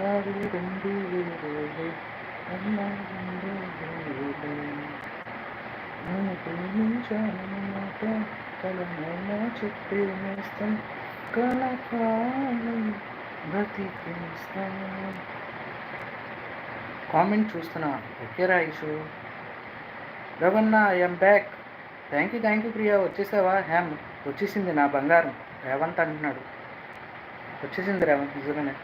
అవి రెండు వేరే అన్నా రెండు వేరే నన్ను ప్రేమించాలన్నమాట కలనైనా చెప్పే నేస్తం కలకాలం బ్రతికేస్తాం. కామెంట్ చూస్తున్నా. Okay Rayishu Ravanna I'm back. Thank you Priya. వచ్చేసావా? హ్యామ్ వచ్చేసింది నా బంగారం. రేవంత్ అంటున్నాడు. వచ్చేసింది రేవంత్ నిజంగానే.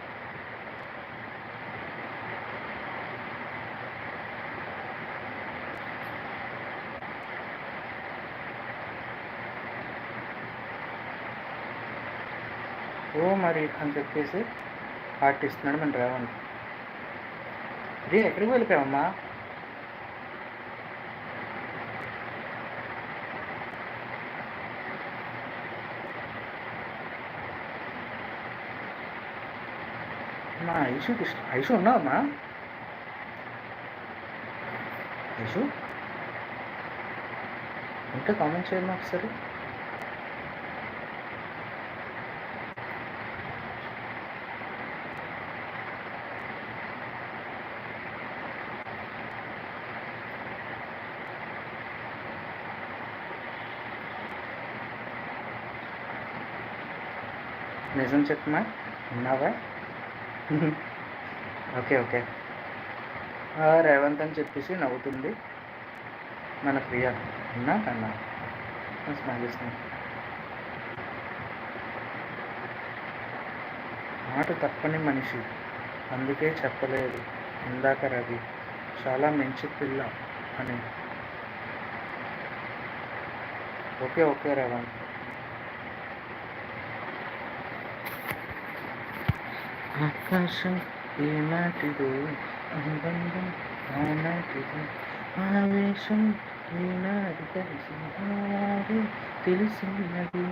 ఓ మరి అని చెప్పేసి హార్ట్ ఇస్తున్నాడు మన రేవంత్. ప్రియా ఎక్కడికి వెళ్ళిపోయావమ్మా? మా ఐషుకి ఇష్టం. ఐషు ఉన్నావమ్మా? ఐషు ఇంకా కామెంట్ చేయమ్మా ఒకసారి. నిజం చెప్పమా, ఉన్నావా? ఓకే రేవంత్ అని చెప్పేసి నవ్వుతుంది మన ప్రియా. ఉన్నా కన్నా స్మైల్ ఇస్తుంది. మాట తప్పని మనిషి, అందుకే చెప్పలేదు ఇందాక రవి చాలా మంచి పిల్ల అని. ఓకే రేవంత్. ఆకాశం ఏనాటిదో అనుబంధం ఆనాటిదో ఆవేశం ఏనాడు కలిసి తెలిసినది.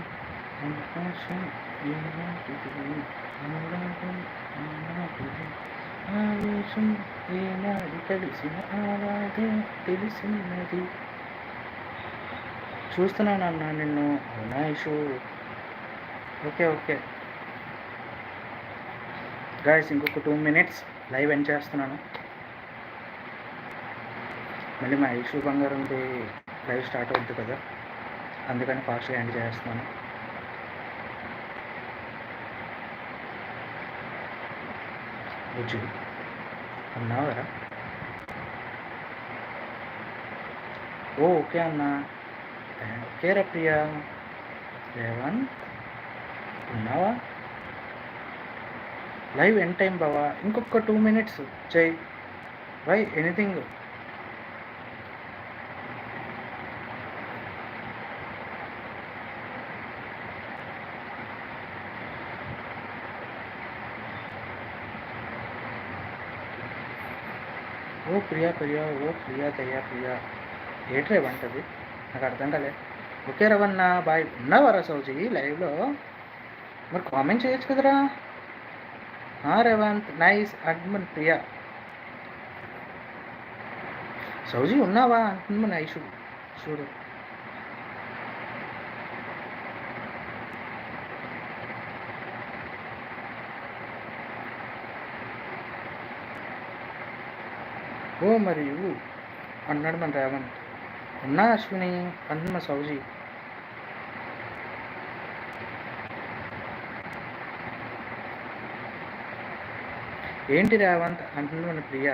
ఆకాశం ఏనాటిదో అనుబంధం ఆనాటిదో ఆవేశం ఏనాడు కలిసిన ఆరాధే తెలిసినది. చూస్తున్నానన్నా నిన్ను. అవునా ఇషు? ఓకే గాయస్, ఇంకొక 2 minutes లైవ్ ఎండ్ చేస్తున్నాను. మళ్ళీ మా ఐషు బంగారంది లైవ్ స్టార్ట్ అవుద్ది కదా, అందుకని ఫాస్ట్గా ఎండ్ చేస్తున్నాను. బుజ్జి ఉన్నావరా? ఓకే అన్నా. ఓకే రా ప్రియా. రేవంత్ ఉన్నావా? లైవ్ ఎండ్ టైం బావా, ఇంకొక 2 minutes జై వై ఎనీథింగ్. ఓ ప్రియా ప్రియా ఏట్రే వంటది నాకు అర్థం కాలే. Okay రవన్న bye. ఉన్నావారా సౌజీ లైవ్లో? మరి కామెంట్ చేయొచ్చు కదరా. రేవంత్ నైస్ అడ్మన్ ప్రియా. సౌజీ ఉన్నావా అంటుంది మన ఐషు. చూడు ఓ మరి అన్నాడు మన రేవంత్. ఉన్నా అశ్విని అంటుంది మన సౌజీ. ఏంటి రేవంత్ అంటుంది మన ప్రియా.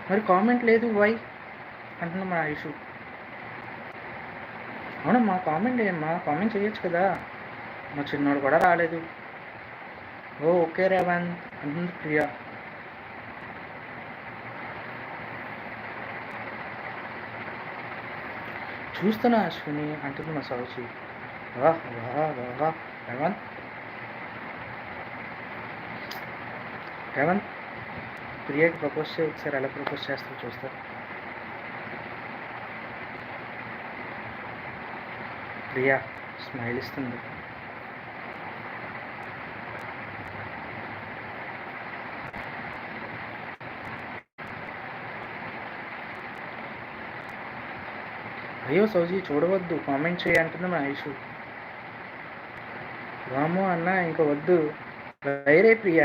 మరి కామెంట్ లేదు వై అంటుంది మన ఐషు. అవునమ్మా కామెంట్ ఏమ్మా, కామెంట్ చేయొచ్చు కదా. మా చిన్నోడు కూడా రాలేదు. ఓకే రేవంత్ అంటుంది ప్రియా. చూస్తున్నా అశ్విని అంటుంది మా సౌజీ. వాహ్ రేవంత్ ప్రియాకి ప్రపోజ్ చేయ ఒకసారి. ఎలా ప్రపోజ్ చేస్తావు చూస్తా. ప్రియా స్మైల్ ఇస్తుంది. అయ్యో సౌజీ చూడవద్దు, కామెంట్ చేయంటుంది మా ఐషు. వామో అన్న ఇంకా వద్దు. వైరే ప్రియా.